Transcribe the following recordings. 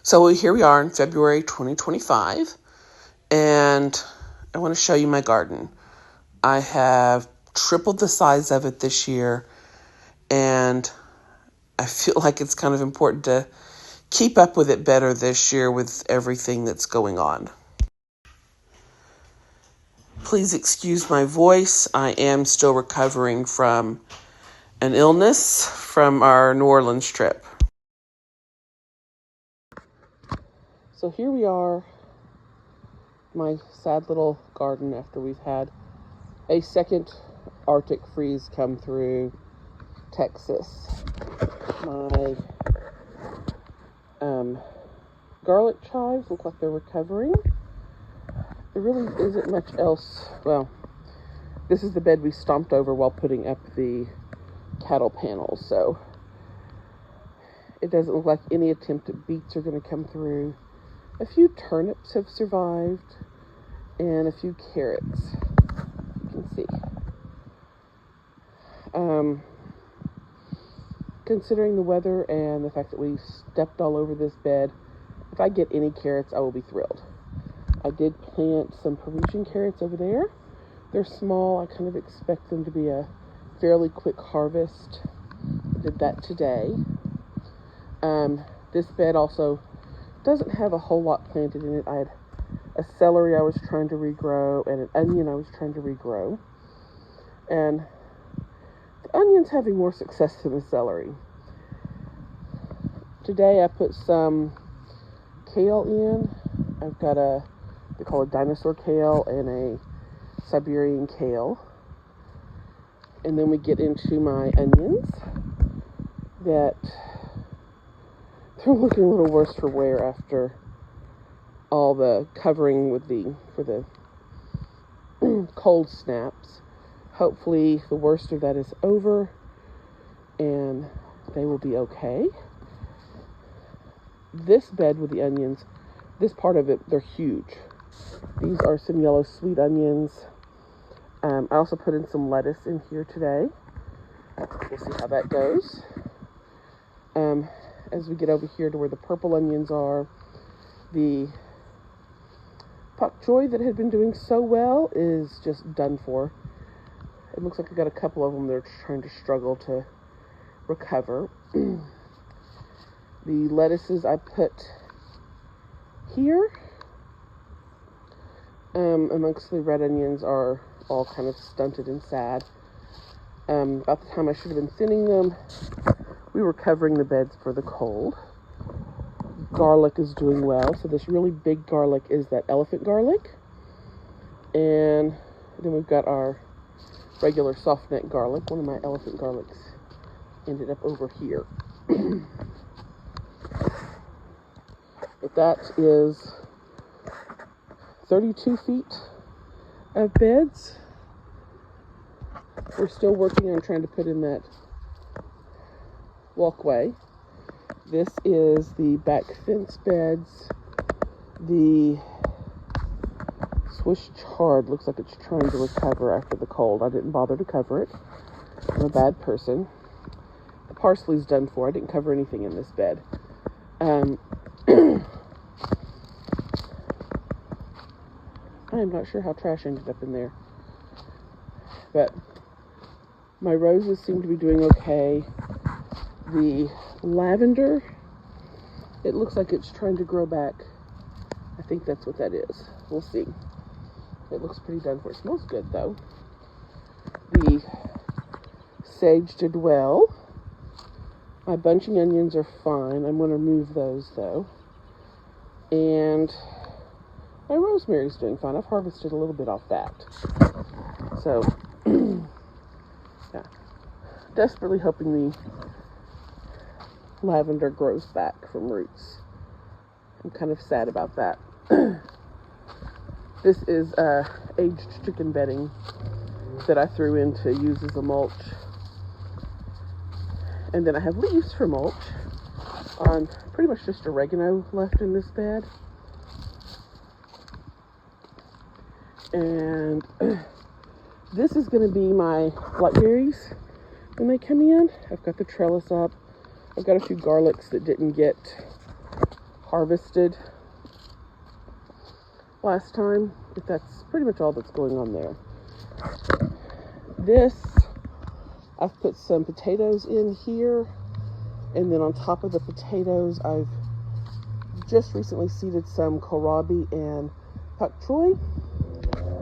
So here we are in February 2025, and I want to show you my garden. I have tripled the size of it this year, and I feel like it's kind of important to keep up with it better this year with everything that's going on. Please excuse my voice. I am still recovering from an illness from our New Orleans trip. So here we are, my sad little garden after we've had a second Arctic freeze come through Texas. My garlic chives look like they're recovering. There really isn't much else. Well, this is the bed we stomped over while putting up the cattle panels, so it doesn't look like any attempt at beets are going to come through. A few turnips have survived, and a few carrots. You can see. Considering the weather and the fact that we stepped all over this bed, if I get any carrots, I will be thrilled. I did plant some Parisian carrots over there. They're small. I kind of expect them to be a fairly quick harvest. I did that today. This bed also doesn't have a whole lot planted in it. I had a celery I was trying to regrow and an onion I was trying to regrow. And the onion's having more success than the celery. Today I put some kale in. I've got they call it dinosaur kale and a Siberian kale. And then we get into my onions that they're looking a little worse for wear after all the covering for the cold snaps. Hopefully the worst of that is over and they will be okay. This bed with the onions, this part of it, they're huge. These are some yellow sweet onions. I also put in some lettuce in here today. We'll see how that goes. As we get over here to where the purple onions are, the pak choi that had been doing so well is just done for. It looks like I got a couple of them that are trying to struggle to recover. The lettuces I put here amongst the red onions are all kind of stunted and sad. About the time I should have been thinning them, we were covering the beds for the cold. Garlic is doing well. So this really big garlic is that elephant garlic. And then we've got our regular soft neck garlic. One of my elephant garlics ended up over here. But that is 32 feet of beds. We're still working on trying to put in that walkway. This is the back fence beds. The Swiss chard looks like it's trying to recover after the cold. I didn't bother to cover it. I'm a bad person. The parsley's done for. I didn't cover anything in this bed. I am not sure how trash ended up in there. But my roses seem to be doing okay. The lavender, it looks like it's trying to grow back. I think that's what that is. We'll see. It looks pretty done for. It smells good, though. The sage did well. My bunching onions are fine. I'm going to remove those, though. And my rosemary's doing fine. I've harvested a little bit off that. So, yeah. Desperately hoping the lavender grows back from roots. I'm kind of sad about that. This is aged chicken bedding that I threw in to use as a mulch. And then I have leaves for mulch on pretty much just oregano left in this bed. And this is going to be my blackberries when they come in. I've got the trellis up. I've got a few garlics that didn't get harvested last time, but that's pretty much all that's going on there. This, I've put some potatoes in here, and then on top of the potatoes, I've just recently seeded some kohlrabi and pak choi.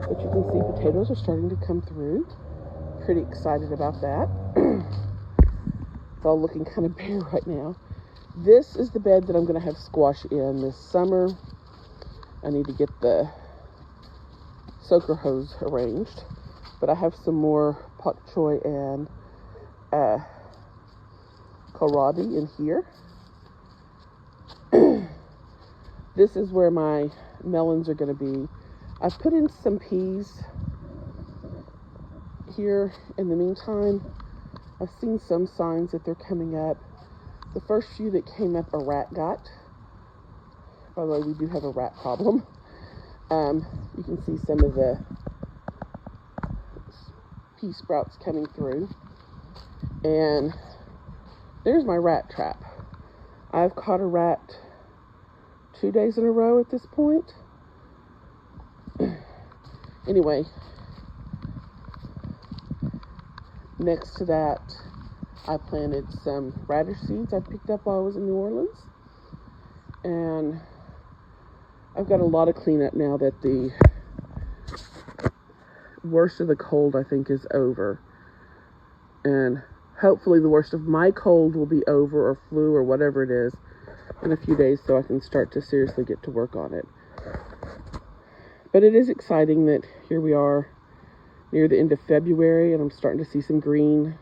But you can see potatoes are starting to come through. Pretty excited about that. It's all looking kind of bare right now. This is the bed that I'm going to have squash in this summer. I need to get the soaker hose arranged. But I have some more pak choi and kohlrabi in here. This is where my melons are going to be. I've put in some peas here in the meantime. I've seen some signs that they're coming up. The first few that came up, a rat got. By the way, we do have a rat problem. You can see some of the pea sprouts coming through. And there's my rat trap. I've caught a rat 2 days in a row at this point. Anyway, next to that, I planted some radish seeds I picked up while I was in New Orleans. And I've got a lot of cleanup now that the worst of the cold, I think, is over. And hopefully the worst of my cold will be over, or flu, or whatever it is, in a few days, so I can start to seriously get to work on it. But it is exciting that here we are near the end of February, and I'm starting to see some green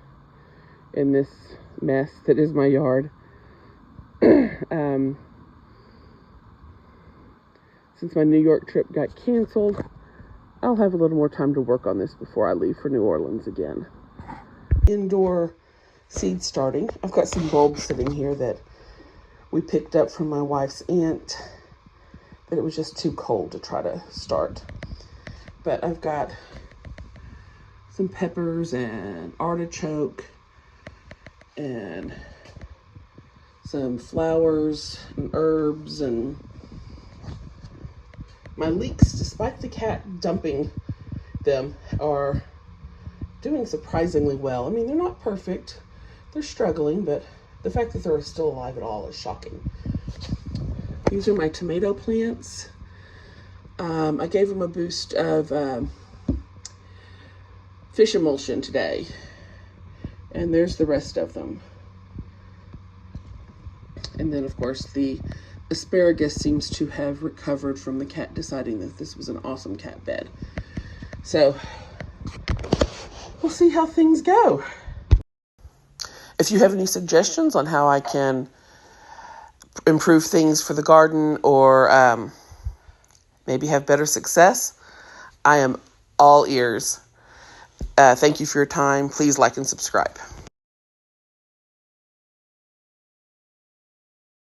in this mess that is my yard. Since my New York trip got canceled, I'll have a little more time to work on this before I leave for New Orleans again. Indoor seed starting. I've got some bulbs sitting here that we picked up from my wife's aunt, but it was just too cold to try to start. But I've got some peppers and artichoke and some flowers and herbs, and my leeks, despite the cat dumping them, are doing surprisingly well. I mean, they're not perfect. They're struggling, but the fact that they're still alive at all is shocking. These are my tomato plants. I gave them a boost of fish emulsion today. And there's the rest of them. And then, of course, the asparagus seems to have recovered from the cat deciding that this was an awesome cat bed. So, we'll see how things go. If you have any suggestions on how I can improve things for the garden, or maybe have better success, I am all ears. Thank you for your time. Please like and subscribe.